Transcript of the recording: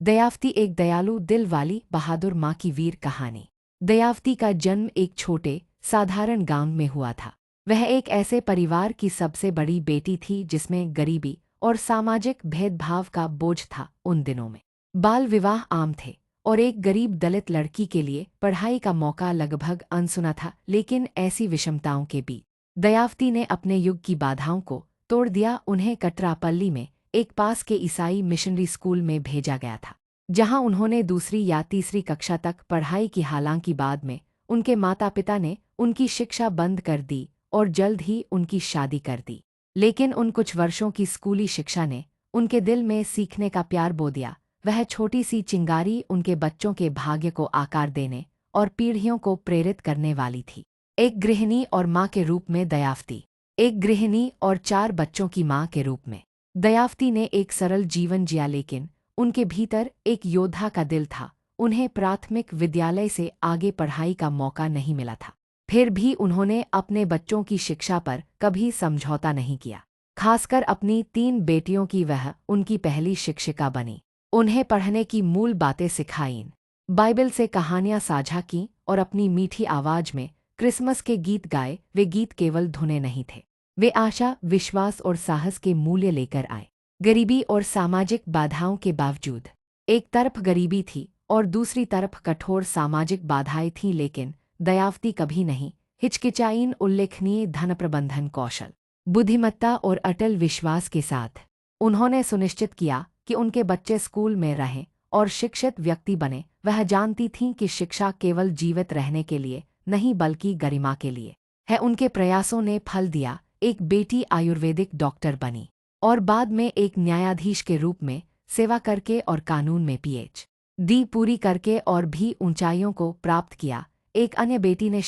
दयावती एक दयालु दिल वाली बहादुर माँ की वीर कहानी। दयावती का जन्म एक छोटे साधारण गांव में हुआ था। वह एक ऐसे परिवार की सबसे बड़ी बेटी थी जिसमें गरीबी और सामाजिक भेदभाव का बोझ था। उन दिनों में बाल विवाह आम थे और एक गरीब दलित लड़की के लिए पढ़ाई का मौका लगभग अनसुना था। लेकिन ऐसी विषमताओं के बीच दयावती ने अपने युग की बाधाओं को तोड़ दिया। उन्हें कटरापल्ली में एक पास के ईसाई मिशनरी स्कूल में भेजा गया था, जहां उन्होंने दूसरी या तीसरी कक्षा तक पढ़ाई की। हालांकि बाद में उनके माता पिता ने उनकी शिक्षा बंद कर दी और जल्द ही उनकी शादी कर दी। लेकिन उन कुछ वर्षों की स्कूली शिक्षा ने उनके दिल में सीखने का प्यार बो दिया। वह छोटी सी चिंगारी उनके बच्चों के भाग्य को आकार देने और पीढ़ियों को प्रेरित करने वाली थी। एक गृहिणी और माँ के रूप में दयावती। एक गृहिणी और 4 बच्चों की माँ के रूप में दयावती ने एक सरल जीवन जिया, लेकिन उनके भीतर एक योद्धा का दिल था। उन्हें प्राथमिक विद्यालय से आगे पढ़ाई का मौका नहीं मिला था, फिर भी उन्होंने अपने बच्चों की शिक्षा पर कभी समझौता नहीं किया। खासकर अपनी 3 बेटियों की वह उनकी पहली शिक्षिका बनी। उन्हें पढ़ने की मूल बातें सिखाईं, बाइबल से कहानियां साझा की और अपनी मीठी आवाज में क्रिसमस के गीत गाए। वे गीत केवल धुनें नहीं थे, वे आशा, विश्वास और साहस के मूल्य लेकर आए। गरीबी और सामाजिक बाधाओं के बावजूद एक तरफ गरीबी थी और दूसरी तरफ कठोर सामाजिक बाधाएं थीं, लेकिन दयावती कभी नहीं हिचकिचाईं। उल्लेखनीय धन प्रबंधन कौशल, बुद्धिमत्ता और अटल विश्वास के साथ उन्होंने सुनिश्चित किया कि उनके बच्चे स्कूल में रहें और शिक्षित व्यक्ति बने। वह जानती थीं कि शिक्षा केवल जीवित रहने के लिए नहीं बल्कि गरिमा के लिए है। उनके प्रयासों ने फल दिया। एक बेटी आयुर्वेदिक डॉक्टर बनी और बाद में एक न्यायाधीश के रूप में सेवा करके और कानून में पीएचडी पूरी करके और भी ऊंचाइयों को प्राप्त किया। एक अन्य बेटी ने